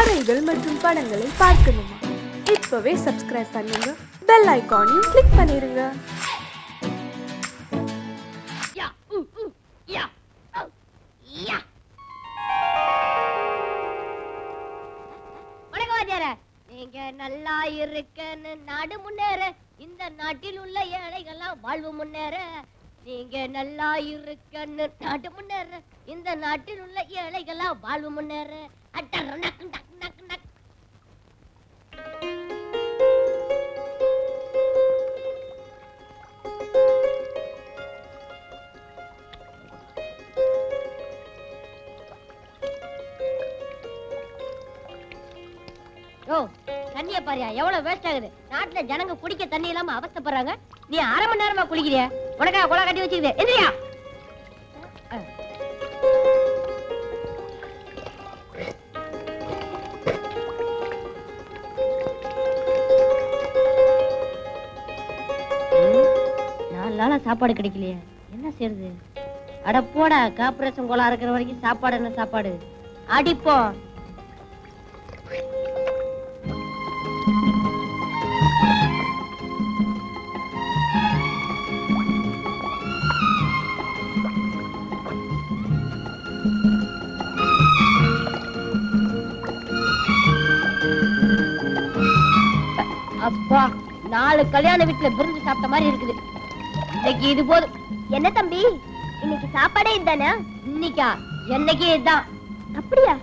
கதைகள் மற்றும் படங்களை பார்க்கணுமா? இப்பவே சப்ஸ்கிரைப் பண்ணுங்க, பெல் ஐகானையும் கிளிக் பண்ணிருங்க. நீங்க நல்லா இருக்கன்னு நாடு முன்னேற, இந்த நாட்டில் உள்ள ஏழைகள்லாம் வாழ்வு முன்னேற. நீங்க நல்லா இருக்கன்னு நாடு முன்னேற, இந்த நாட்டில் உள்ள ஏழைகள்லாம் வாழ்வு முன்னேற. தண்ணிய பாரியா எவ்வளவு வேஸ்ட் ஆகுது. நாட்டுல ஜனங்க குடிக்க தண்ணி இல்லாம அவஸ்தைப்படுறாங்க. நீ அரை மணி நேரமா குளிக்கிறிய? உனக்கா குளம் கட்டி வச்சுக்குது. எந்திரியா. நாலு நாளா சாப்பாடு கிடைக்கலையே, என்ன செய்யறது? அட போடா, கார்பரேஷன் கோலா இருக்கிற வரைக்கும் சாப்பாடு என்ன சாப்பாடு? அடிப்போம். அப்பா, 4 கல்யாண வீட்டுல விருந்து சாப்பிட்ட மாதிரி இருக்குது. இன்னைக்கு இது போதும். என்ன தம்பி, இன்னைக்கு சாப்பாடே இதுதானா? இன்னைக்கா? என்னைக்கே இதுதான். அப்படியா?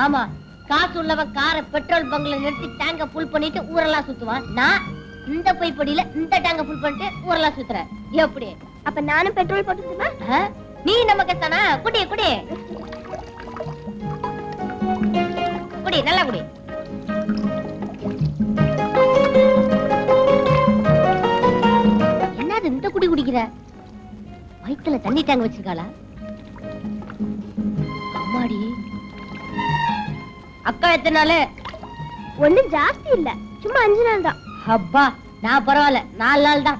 ஆமா, காசு உள்ளவன் காரை பெட்ரோல் பங்க்ல நிறுத்தி டேங்க ஃபுல் பண்ணிட்டு ஊரெல்லாம் சுத்துவான். நான் இந்த பைப்படியில இந்த டேங்க ஃபுல் பண்ணிட்டு ஊரெல்லாம் சுத்துறேன். எப்படி? அப்ப நானும் பெட்ரோல் போட்டுக்கணுமா? நீ நம்ம கத்தானா? குடி குடி குடி, நல்லா குடி. என்னது இந்த குடி குடிக்கிற? வயித்துல தண்ணி டேங்க் வச்சிருக்காளா? அம்மாடி, அக்கா எத்தனை நாள்? ஒண்ணும் ஜாஸ்தி இல்ல, சும்மா 5 நாள் தான். அப்பா, நான் பரவாயில்ல, 4 நாள் தான்.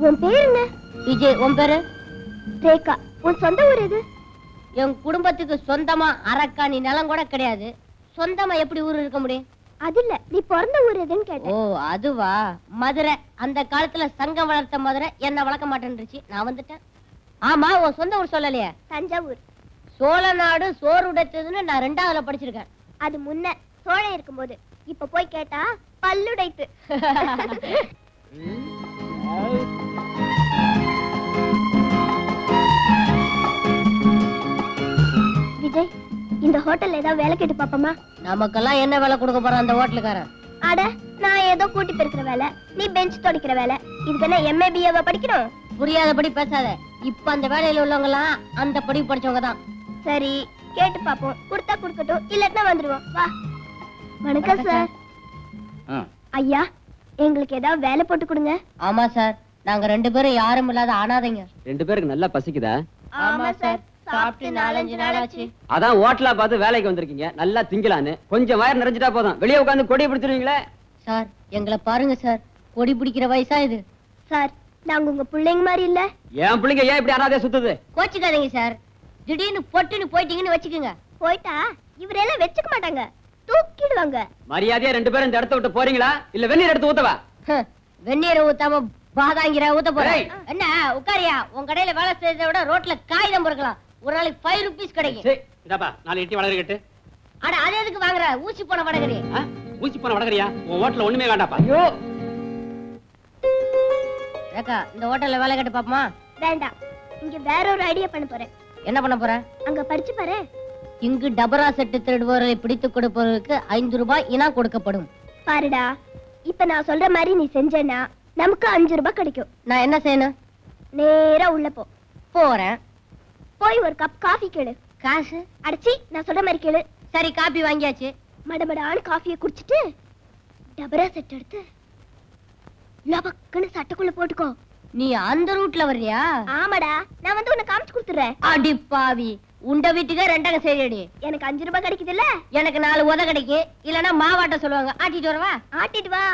உன் பேர் என்ன? விஜய். உன் பேரு? ரேகா. உன் சொந்த ஊர் எது? என் குடும்பத்துக்கு சொந்தமா அரக்காணி நிலம் கூட கிடையாது. சொந்தமா எப்படி ஊர் இருக்க முடியும்? அது இல்ல, நீ பிறந்த ஊர் எதுன்னு கேட்டேன். ஓ, அதுவா? மதுரை. அந்த காலத்துல சங்கம் வளர்த்த மதுரை என்ன வளர்க்க மாட்டேன்னுச்சு, நான் வந்துட்டேன். ஆமா, உன் சொந்த ஊர் சொல்லலையே? தஞ்சாவூர். சோழ நாடு சோறு உடைத்ததுன்னு நான் 2ஆவதுல படிச்சிருக்கேன். அது முன்ன சோழன் இருக்கும்போது. இப்ப போய் கேட்டா பல்லுடைத்து. விஜய், இந்த ஹோட்டல்ல ஏதாவது வேலை கேட்டு பாப்போமா? நமக்கெல்லாம் என்ன வேலை கொடுக்க போறான் அந்த ஹோட்டலுக்காரன்? அட, நான் ஏதோ கூட்டி பெருக்கிற வேலை, நீ பெஞ்ச் துடைக்கிற வேலை. இதுக்கு என்ன MA BA படிக்கணும்? புரியாதபடி பேசாத. இப்ப அந்த வேலையில உள்ளவங்க எல்லாம் அந்த படிப்பு படிச்சவங்க தான். சரி, கேட்டு பாப்போம். கொடுத்தா கொடுக்கட்டும், இல்லன்னா வந்துருவோம். வா. வணக்கம் சார். ஐயா, எங்களுக்கு ஏதாவது வேலை போட்டு கொடுங்க. ஆமா சார், நாங்க 2 பேரும் யாரும் இல்லாத அனாதைங்க. 2 பேருக்கு நல்லா பசிக்குதா? ஆமா சார், சாப்பிட்டு 4-5 நாள் ஆச்சு. அதான் ஹோட்டலா பார்த்து வேலைக்கு வந்திருக்கீங்க, நல்லா திங்கலான்னு. கொஞ்சம் வயிறு நிறைஞ்சிட்டா போதும், வெளியே உட்காந்து கொடி பிடிச்சிருவீங்களே. சார், எங்களை பாருங்க சார், கொடி பிடிக்கிற வயசா இது? சார், நாங்க உங்க பிள்ளைங்க மாதிரி இல்ல. என் பிள்ளைங்க ஏன் இப்படி அனாதையா சுத்துது? கோச்சுக்காதீங்க சார். திடீர்னு பொட்டுன்னு போயிட்டீங்கன்னு வச்சுக்கோங்க. போயிட்டா இவரெல்லாம் வச்சுக்க மாட்டாங்க, தூக்கிடுவாங்க. மரியாதையா 2 பேரும் இந்த இடத்த விட்டு போறீங்களா, இல்ல வெந்நீர் எடுத்து ஊத்தவா? வெந்நீரை ஊத்தாம பாதாங்கிற ஊத்த போறேன். என்ன உட்காரியா? உன் கடையில வேலை செய்யறத விட ரோட்ல காகிதம் பொறுக்கலாம். ஒரு நாளைக்கு 5 rupees கிடைக்கும். இதப்பா 4 இட்லி வடகரி கட்டு. அட, அது எதுக்கு வாங்குற? ஊசி போன வடகரி. ஊசி போன வடகரியா? உன் ஹோட்டல்ல ஒண்ணுமே வேண்டாப்பா. ஐயோ ரேகா, இந்த ஹோட்டல்ல வேலை கேட்டு பாப்போமா? வேண்டாம், இங்க வேற ஒரு ஐடியா பண்ண போறேன். என்ன பண்ண போற? அங்க படிச்சு பாரு. இங்கு டபரா செட்டு திருடுவோரை பிடித்துக் கொடுப்பவருக்கு 5 ரூபாய் இனாம் கொடுக்கப்படும். பாருடா, இப்ப நான் சொல்ற மாதிரி நீ செஞ்சேன்னா நமக்கு 5 ரூபாய் கிடைக்கும். நான் என்ன செய்யணும்? நேரா உள்ள போ. போறேன். போய் ஒரு கப் காஃபி கேளு. காசு? அடிச்சி, நான் சொல்ற மாதிரி கேளு. சரி, காபி வாங்கியாச்சு. மடமடான்னு காஃபியை குடிச்சிட்டு டபரா செட் எடுத்து லபக்குன்னு சட்டைக்குள்ள போட்டுக்கோ. நீ அந்த ரூட்ல வர்றியா? ஆமாடா, நான் வந்து உன்னை காமிச்சு கொடுத்துறேன். அடி பாவி, உண்ட வீட்டுக்கே 2 சரிடி. எனக்கு 5 ரூபாய் கிடைக்குது இல்ல? எனக்கு 4 உத கிடைக்கு. இல்லனா மாவாட்ட சொல்லுவாங்க. ஆட்டிட்டு வரவா? ஆட்டிட்டு வா.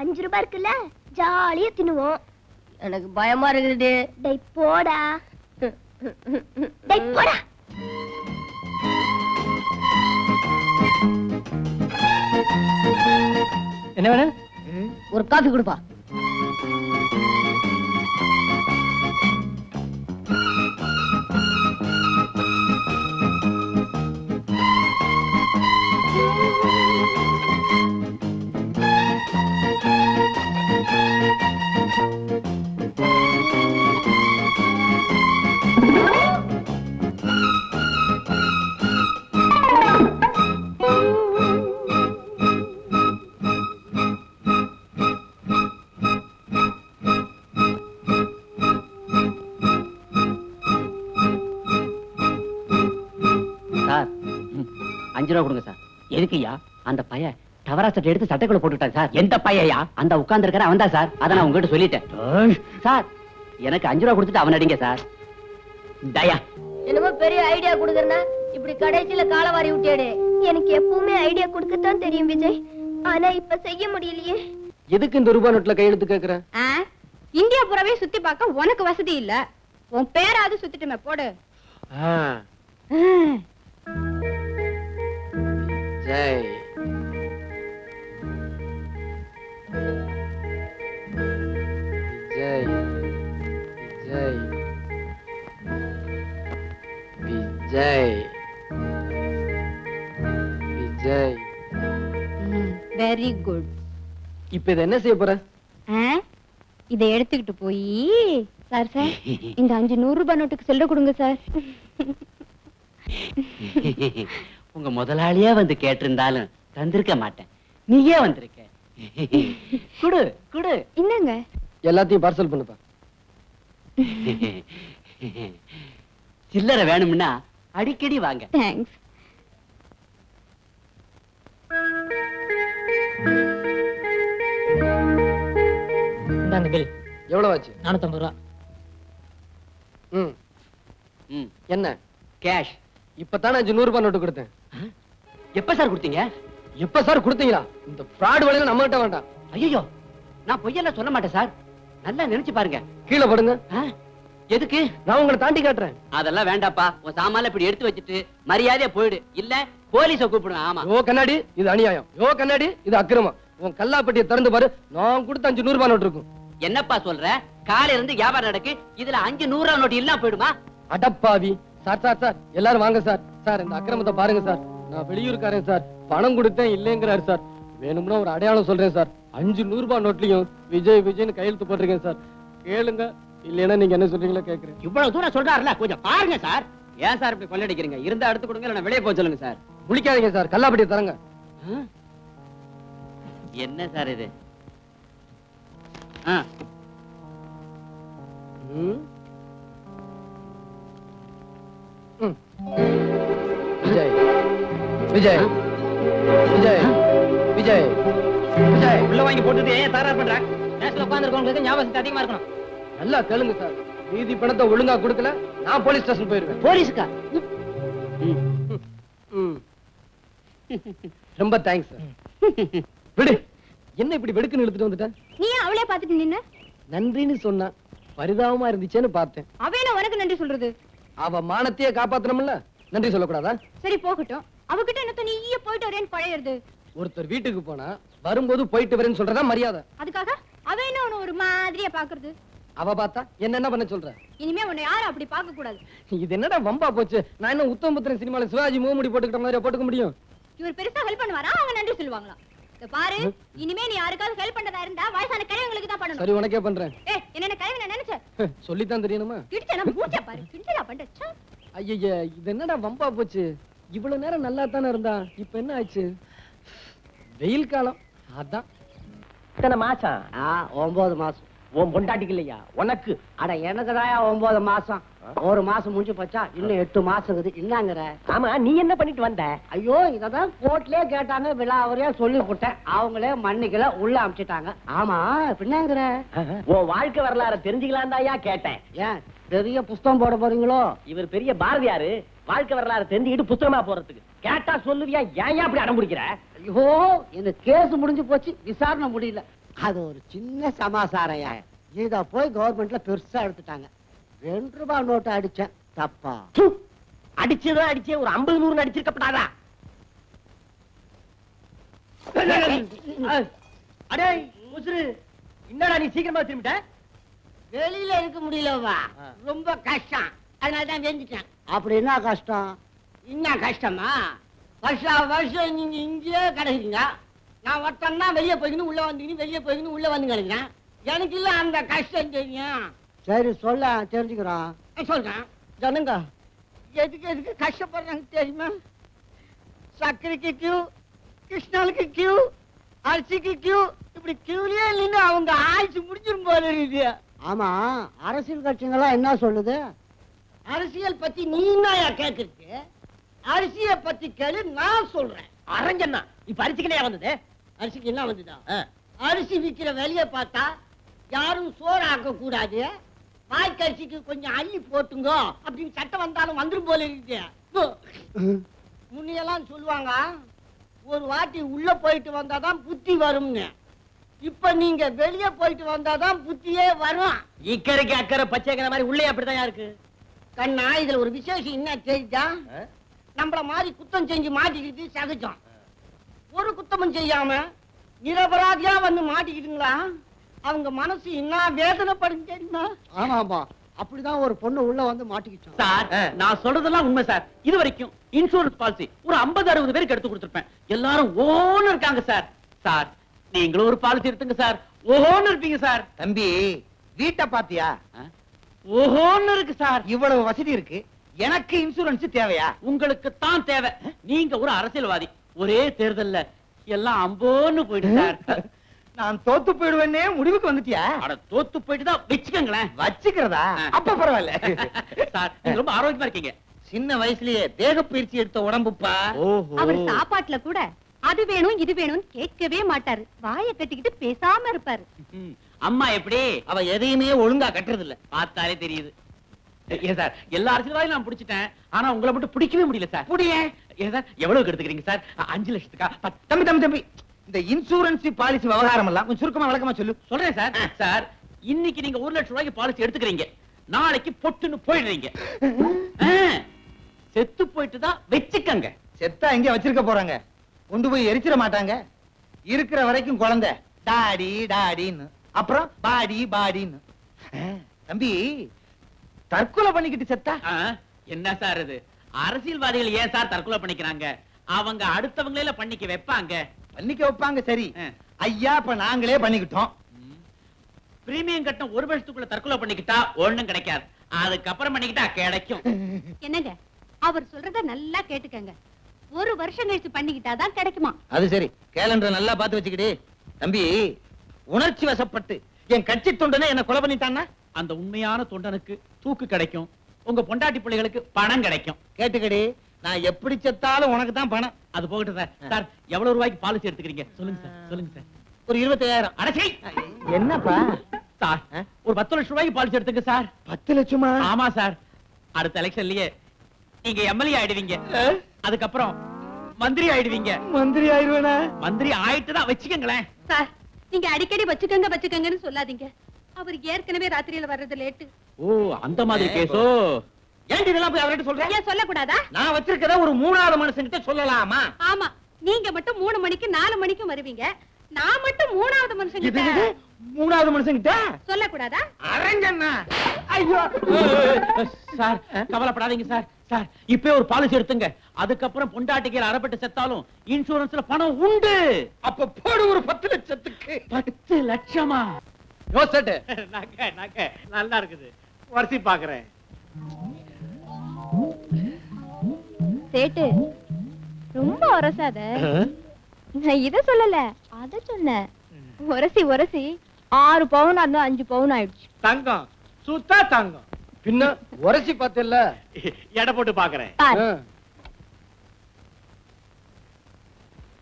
5 ரூபாய் இருக்குல்ல, ஜாலியா தின்னுவோம். எனக்கு பயமா இருக்குது. டேய் போடா. டேய் போடா. என்ன வேணும்? ஒரு காஃபி கொடுப்பா. சார் 5 ரூபா கொடுங்க சார். எதுக்குயா? அந்த பைய டவரா சட்டை எடுத்து சட்டைக்குள்ள போட்டுட்டான் சார். எந்த பையயா? அந்த உட்கார்ந்து இருக்கிற அவன் தான் சார். அதை நான் உங்ககிட்ட சொல்லிட்டேன் சார். எனக்கு 5 ரூபா கொடுத்துட்டு அவன் அடிங்க சார். தயா என்னமோ பெரிய ஐடியா கொடுக்கறனா இப்படி கடைசியில காலவாரி விட்டேடு. எனக்கு எப்பவுமே ஐடியா கொடுக்கத்தான் தெரியும் விஜய், ஆனா இப்ப செய்ய முடியலையே. எதுக்கு இந்த ரூபாய் நோட்ல கையெழுத்து கேக்குற? இந்தியா புறவே சுத்தி பார்க்க உனக்கு வசதி இல்ல. உன் பேராவது சுத்திட்டுமே போடு. ஜெய் விஜய் விஜய் விஜய் விஜய். Very good. இப்ப இத என்ன செய்ய போற? இதை எடுத்துக்கிட்டு போய் சார் இந்த 5 100 ரூபாய் நோட்டுக்கு செல்ல கொடுங்க சார். உங்க முதலாளியா வந்து கேட்டிருந்தாலும் தந்திருக்க மாட்டேன். நீயே வந்திருக்க. குடு குடு. என்னங்க? எல்லாத்தையும் பார்சல் பண்ணுப்பா. சில்லறை வேணும்னா அடிக்கடி வாங்க. தேங்க்ஸ். இந்தாங்க பில். எவ்வளவு ஆச்சு? 450 ரூபா. என்ன கேஷ். இப்பதானே 5 100 ரூபாய் நோட்டு கொடுத்தேன். எப்ப சார் கொடுத்தீங்க? எப்ப சார் கொடுத்தீங்களா? இந்த ஃப்ராட் வேலையில நம்ம கிட்ட வேண்டாம். ஐயோ, நான் பொய்யெல்லாம் சொல்ல மாட்டேன் சார். நல்லா நினைச்சு பாருங்க. கீழே படுங்க. எதுக்கு? நான் உங்களை தாண்டி காட்டுறேன். அதெல்லாம் வேண்டாப்பா. உன் சாமான இப்படி எடுத்து வச்சுட்டு மரியாதையா போயிடு. இல்ல போலீஸ கூப்பிடுவேன். ஆமா. யோ கண்ணாடி, இது அநியாயம். யோ கண்ணாடி, இது அக்கிரமம். உன் கல்லாப்பட்டியை திறந்து பாரு. நான் கொடுத்த 5 100 ரூபாய் நோட்டு இருக்கும். என்னப்பா சொல்ற? காலையில இருந்து வியாபாரம் நடக்கு. இதுல 5 100 ரூபாய் நோட்டு இல்லாம போயிடுமா? அடப்பாவி. சார் சார் சார், எல்லாரும் வாங்க சார். சார் இந்த அக்கிரமத்தை பாருங்க சார். நான் வெளியூர்காரன் சார். பணம் கொடுத்தேன் இல்லைங்கிறாரு சார். வேணும்னா ஒரு அடையாளம் சொல்றேன் சார். 5 100 ரூபாய் நோட்லயும் விஜய் விஜய்னு கையெழுத்து போட்டிருக்கேன் சார். கேளுங்க, இல்லைன்னா நீங்க என்ன சொல்றீங்களோ கேக்குறேன். இவ்வளவு தூரம் சொல்றாருல, கொஞ்சம் பாருங்க சார். ஏன் சார் இப்படி கொள்ளடிக்கிறீங்க? இருந்தா எடுத்து கொடுங்க, இல்ல வெளியே போக சொல்லுங்க சார். முடிக்காதீங்க சார், கல்லாப்பட்டியை தரங்க. என்ன சார் இது? விஜய் விஜய் விஜய் விஜய் விஜய். உள்ள வாங்கி போட்டுட்டு ஏன் தகராறு பண்ற? நேரத்துல உட்கார்ந்துருக்கவங்களுக்கு ஞாபகம் அதிகமா இருக்கணும். நல்லா கேளுங்க சார். மீதி பணத்தை ஒழுங்கா கொடுக்கல நான் போலீஸ் ஸ்டேஷன் போயிருவேன். போலீஸுக்கா? ரொம்ப தேங்க்ஸ் சார். விடு. என்ன இப்படி வெடுக்குன்னு இழுத்துட்டு வந்துட்டேன்? நீ ஏன் அவளே பாத்துட்டு நின்ன? நன்றின்னு சொன்னா பரிதாபமா இருந்துச்சேன்னு பார்த்தேன். அவளே உனக்கு நன்றி சொல்றது? அவ மானத்தையே காப்பாத்தணும்ல, நன்றி சொல்லக்கூடாதா? சரி போகட்டும். அவகிட்ட என்னத்த நீயே போயிட்டு வரேன்னு பழையறது? ஒருத்தர் வீட்டுக்கு போனா வரும்போது போயிட்டு வரேன்னு சொல்றதா மரியாதை. அதுக்காக அவ என்ன உன்னை ஒரு மாதிரியா பாக்குறது? அவ பார்த்தா என்ன பண்ண சொல்ற? இனிமே உன்னை யாரும் அப்படி பார்க்க கூடாது. இது என்னடா வம்பா போச்சு? நான் என்ன உத்தமபுத்திரன் சினிமால சிவாஜி மூமுடி போட்டுக்கிட்ட மாதிரி போட்டுக்க முடியும்? இவர் பெருசா ஹெல்ப் பண்ணுவாரா? அவங்க நன்றி சொல்லுவாங்களா? பாரு, இனிமே நீ யாருக்காவது ஹெல்ப் பண்றதா இருந்தா வயசான கிழவங்களுக்கு தான் பண்ணணும். சரி, உனக்கே பண்றேன். என்ன கிழவன நினைச்ச? சொல்லித்தான் தெரியணுமா? கிடிச்சனா மூச்ச பாரு, கிண்டலா பண்ற. ஐயே, இது என்னடா வம்பா போச்சு? இவ்வளவு நேரம் நல்லா தானே இருந்தா, இப்ப என்ன ஆச்சு? வெயில் காலம் அதான். எத்தனை மாசம்? 9 மாசம். உன் பொண்டாட்டிக்கு இல்லையா? உனக்கு? அட எனக்குதாயா 9 மாசம். ஒரு மாசம் முடிஞ்சு போச்சா? இன்னும் 8 மாசம் இருக்குது. என்னங்கிற? ஆமா, நீ என்ன பண்ணிட்டு வந்த? ஐயோ, இததான் கோர்ட்லயே கேட்டாங்க. விழாவறியா சொல்லி கொடுத்தேன். அவங்களே மன்னிக்கல, உள்ள அனுப்பிச்சிட்டாங்க. ஆமா, பின்னாங்கிற? உன் வாழ்க்கை வரலாறு தெரிஞ்சுக்கலாம் தாயா கேட்டேன். ஏன் பெரிய புஸ்தகம் போட போறீங்களோ? இவர் பெரிய பாரதியாரு. வாழ்க்கை வரலாறு தெரிஞ்சுக்கிட்டு புத்தகமா போறதுக்கு கேட்டா சொல்லுவியா? ஏன் அப்படி அடம் பிடிக்கிற? ஐயோ, இந்த கேஸ் முடிஞ்சு போச்சு, விசாரணை முடியல. அது ஒரு சின்ன சமாசாரையா. இத போய் கவர்மெண்ட்ல பெருசா எடுத்துட்டாங்க. 2 ரூபாய் நோட்டு அடிச்சேன். தப்பா? அடிச்சதா அடிச்சே ஒரு 50 100 அடிச்சிருக்கப்படாதா? அடே உசுரு, என்னடா நீ சீக்கிரமா திரும்பிட்ட? வெளியில இருக்க முடியலவா, ரொம்ப கஷ்டம், அதனால தான் வெந்துட்டேன். அப்படி என்ன கஷ்டம்? என்ன கஷ்டமா? வருஷம் நீங்க இங்கேயே கிடக்குறீங்க. நான் ஒருத்தன்னா வெளியே போய்க்கணும் உள்ள வந்துக்கணும், வெளியே போய்க்கணும் உள்ள வந்து கிடக்குறேன். எனக்கு இல்ல அந்த கஷ்டம் தெரியும். சரி சொல்ல தெரிஞ்சுக்கிறோம். சொல்றேன். ஜனங்க எதுக்கு கஷ்டப்படுறாங்க தெரியுமா? சர்க்கரைக்கு கியூ, கிருஷ்ணாலுக்கு கியூ, அரிசிக்கு கியூ, இப்படி கியூலயே நின்று அவங்க ஆயுசு முடிஞ்சிரும் போல இருக்கு. ஆமா, அரசியல் கட்சிங்கெல்லாம் என்ன சொல்லுது? அரசியல் பத்தி நீ என்ன கேக்குறது? அரிசியை பத்தி கேளு, நான் சொல்றேன். அரஞ்சன்னா இப்ப அரிசிக்கலையா வந்தது? அரிசிக்கு என்ன வந்துதா? அரிசி விக்கிற வேலையை பார்த்தா யாரும் சோறு ஆக்க கூடாது, வாய்க்கரிசிக்கு கொஞ்சம் அள்ளி போட்டுங்க அப்படின்னு சட்டம் வந்தாலும் வந்துரும் போல இருக்கு. முன்னையெல்லாம் சொல்லுவாங்க ஒரு வாட்டி உள்ள போயிட்டு வந்தாதான் புத்தி வரும்னு. இப்ப நீங்க வெளியே போயிட்டு வந்தாதான் புத்தியே வரும். இக்கரைக்கு அக்கறை பச்சைக்கிற மாதிரி உள்ளே அப்படிதான் இருக்கு. கண்ணா, இதுல ஒரு விசேஷம் என்ன தெரியுதா? நம்மள மாதிரி குத்தம் செஞ்சு மாட்டிக்கிட்டு சகஜம். ஒரு குத்தமும் செய்யாம நிரபராதியா வந்து மாட்டிக்கிட்டுங்களா, அவங்க மனசு என்ன வேதனைப்படும் தெரியுமா? ஆமா ஆமா, அப்படிதான் ஒரு பொண்ணு உள்ள வந்து மாட்டிக்கிட்டோம். சார், நான் சொல்றதெல்லாம் உண்மை சார். இது வரைக்கும் இன்சூரன்ஸ் பாலிசி ஒரு 50-60 பேருக்கு எடுத்து கொடுத்திருப்பேன். எல்லாரும் ஓன்னு இருக்காங்க சார். சார், நீங்களும் ஒரு பாலிசி எடுத்துங்க சார். ஓஹோன்னு இருப்பீங்க சார். தம்பி, வீட்டை பாத்தியா? ஓஹோன்னு இருக்கு சார். இவ்வளவு வசதி இருக்கு, எனக்கு இன்சூரன்ஸ் தேவையா? உங்களுக்கு தான் தேவை. நீங்க ஒரு அரசியல்வாதி. ஒரே தேர்தல்ல எல்லாம் அம்போன்னு போயிட்டு சார். நான் தோத்து போயிடுவேன்னே முடிவுக்கு வந்துட்டியா? அட, தோத்து போயிட்டு தான் வச்சுக்கங்களேன். வச்சுக்கிறதா? அப்ப பரவாயில்ல சார், நீங்க ரொம்ப ஆரோக்கியமா இருக்கீங்க. சின்ன வயசுலயே தேக பயிற்சி எடுத்த உடம்புப்பா. அவர் சாப்பாட்டுல கூட அது வேணும் இது வேணும்னு கேட்கவே மாட்டாரு. வாயை கட்டிக்கிட்டு பேசாம இருப்பாரு. அம்மா எப்படி? அவ எதையுமே ஒழுங்கா கட்டுறது இல்ல, பார்த்தாலே தெரியுது. ஏன் சார், எல்லா அரசியல்வாதியும் நான் பிடிச்சிட்டேன், ஆனா உங்களை மட்டும் பிடிக்கவே முடியல சார். புடியே. ஏன் சார், எவ்வளவுக்கு எடுத்துக்கிறீங்க சார்? 5 லட்சத்துக்கா? தம்பி தம்பி தம்பி, இந்த இன்சூரன்ஸ் பாலிசி விவகாரம் எல்லாம் கொஞ்சம் சுருக்கமா விளக்கமா சொல்லு. சொல்றேன் சார். சார், இன்னைக்கு நீங்க 1 லட்சம் ரூபாய்க்கு பாலிசி எடுத்துக்கிறீங்க, நாளைக்கு பொட்டுன்னு போயிடுறீங்க. செத்து போயிட்டு தான் வச்சுக்கங்க. செத்தா எங்க வச்சிருக்க போறாங்க? கொண்டு போய் எரிச்சிட மாட்டாங்க. இருக்கிற வரைக்கும் குழந்தை டாடி டாடின்னு, அப்புறம் பாடி பாடின்னு. தம்பி, தற்கொலை பண்ணிக்கிட்டு செத்தா என்ன சார் இது? அரசியல்வாதிகள் ஏன் சார் தற்கொலை பண்ணிக்கிறாங்க? அவங்க அடுத்தவங்கள பண்ணிக்க வைப்பாங்க. பண்ணிக்க வைப்பாங்க, சரி. ஐயா, இப்ப நாங்களே பண்ணிக்கிட்டோம். பிரீமியம் கட்டணம் 1 வருஷத்துக்குள்ள தற்கொலை பண்ணிக்கிட்டா ஒண்ணும் கிடைக்காது, அதுக்கப்புறம் பண்ணிக்கிட்டா கிடைக்கும். என்னங்க, அவர் சொல்றத நல்லா கேட்டுக்கங்க. 1 வருஷம் கழிச்சு பண்ணிக்கிட்டாதான் கிடைக்குமா? அது சரி, கேலண்டர் நல்லா பார்த்து வச்சுக்கிடு. தம்பி, உணர்ச்சி வசப்பட்டு என் கட்சி தொண்டனே என்ன கொலை பண்ணிட்டான்னா அந்த உண்மையான தொண்டனுக்கு தூக்கு கிடைக்கும், உங்க பொண்டாட்டி பிள்ளைகளுக்கு பணம் கிடைக்கும். கேட்டுக்கடி, நான் எப்படி செத்தாலும் உனக்கு தான் பணம். அது போகட்டும் சார். சார், எவ்வளவு ரூபாய்க்கு பாலிசி எடுத்துக்கிறீங்க? சொல்லுங்க சார், சொல்லுங்க சார். ஒரு 25,000. அடச்சை, என்னப்பா சார், ஒரு 10 லட்சம் ரூபாய்க்கு பாலிசி எடுத்துங்க சார். 10 லட்சமா? ஆமா சார். அடுத்த எலெக்ஷன்லயே நீங்க எம்எல்ஏ ஆயிடுவீங்க, அதுக்கப்புறம் மந்திரி ஆயிடுவீங்க. மந்திரி ஆயிடுவேனா? மந்திரி ஆயிட்டுதான் வச்சுக்கங்களேன். சார், நீங்க அடிக்கடி வச்சுக்கங்கன்னு சொல்லாதீங்க. அவருக்கு ஏற்கனவே ராத்திரியில வர்றது லேட்டு. ஓ, அந்த மாதிரி கேஸோ? ஏன் இதெல்லாம் போய் அவர்கிட்ட சொல்றேன்? ஏன் சொல்லக்கூடாதா? நான் வச்சிருக்கத ஒரு 3வது மனுஷன்கிட்ட சொல்லலாமா? ஆமா, நீங்க மட்டும் 3 மணிக்கு 4 மணிக்கு வருவீங்க. நான் மட்டும் 3வது மனுஷங்கிட்ட 3வது மனுஷன்கிட்ட சொல்லக்கூடாதா? அரஞ்சண்ணா, ஐயோ சார், கவலைப்படாதீங்க சார். சார், இப்பவே ஒரு பாலிசி எடுத்துங்க, அதுக்கப்புறம் பொண்டாட்டிக்கு அறப்பட்டு செத்தாலும் இன்சூரன்ஸ்ல பணம் உண்டு. அப்ப போடு ஒரு 10 லட்சத்துக்கு. 10 லட்சமா? யோசட்டு நகை நல்லா இருக்குது, வரிசை பாக்குறேன். சேட்டு, ரொம்ப உரசாத. நான் இத சொல்லல, அத சொன்னேன். உரசி 6 பவுன் அந்த 5 பவுன் ஆயிடுச்சு. தங்கம், சுத்தா தங்கம். பின்ன உரசி பார்த்தல, எடை போட்டு பாக்குறேன்.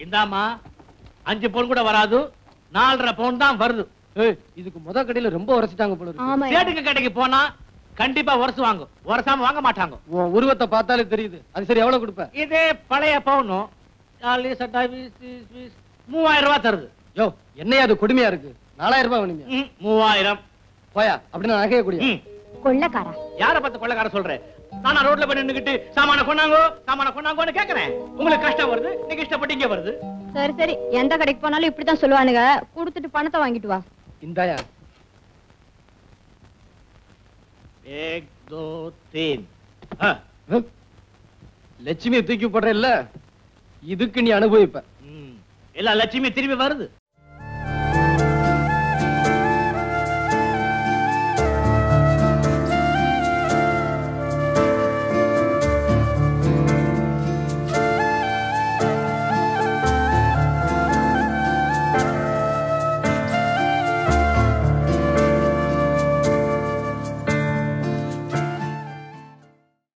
இந்தாமா, 5 பவுன் கூட வராது, 4.5 பவுன் தான் வருது. இதுக்கு முத கடையில ரொம்ப உரசிட்டாங்க போல இருக்கு. ஆமா, சேட்டுக்கு கடைக்கு போனா கண்டிப்பா உரசு வாங்கும், உரசாம வாங்க மாட்டாங்க. உன் உருவத்தை பார்த்தாலே தெரியுது. அது சரி, எவ்வளவு கொடுப்ப? இதே பழைய பவுனும் 3000 ரூபாய் தருது. யோ, என்னையா அது கொடுமையா இருக்கு? 4000 ரூபாய் வேணுங்க. 3000 போயா, அப்படின்னா நகைய கூடிய கொள்ளக்காரா. யார பார்த்து கொள்ளக்கார சொல்ற? நானா ரோட்ல போய் நின்னுக்கிட்டு சாமான கொண்டாங்கோன்னு கேக்குறேன். உங்களுக்கு கஷ்டம் வருது, நீங்க இஷ்டப்பட்டு இங்க வருது. சரி சரி, எந்த கடைக்கு போனாலும் இப்படித்தான் சொல்லுவானுங்க. கொடுத்துட்டு பணத்தை வாங்கிட்டு வா. இந்தாயா. 1 2 3. லட்சுமியை தூக்கி போடுற இல்ல, இதுக்கு நீ அனுபவிப்ப. எல்லா லட்சுமி திரும்பி வருது.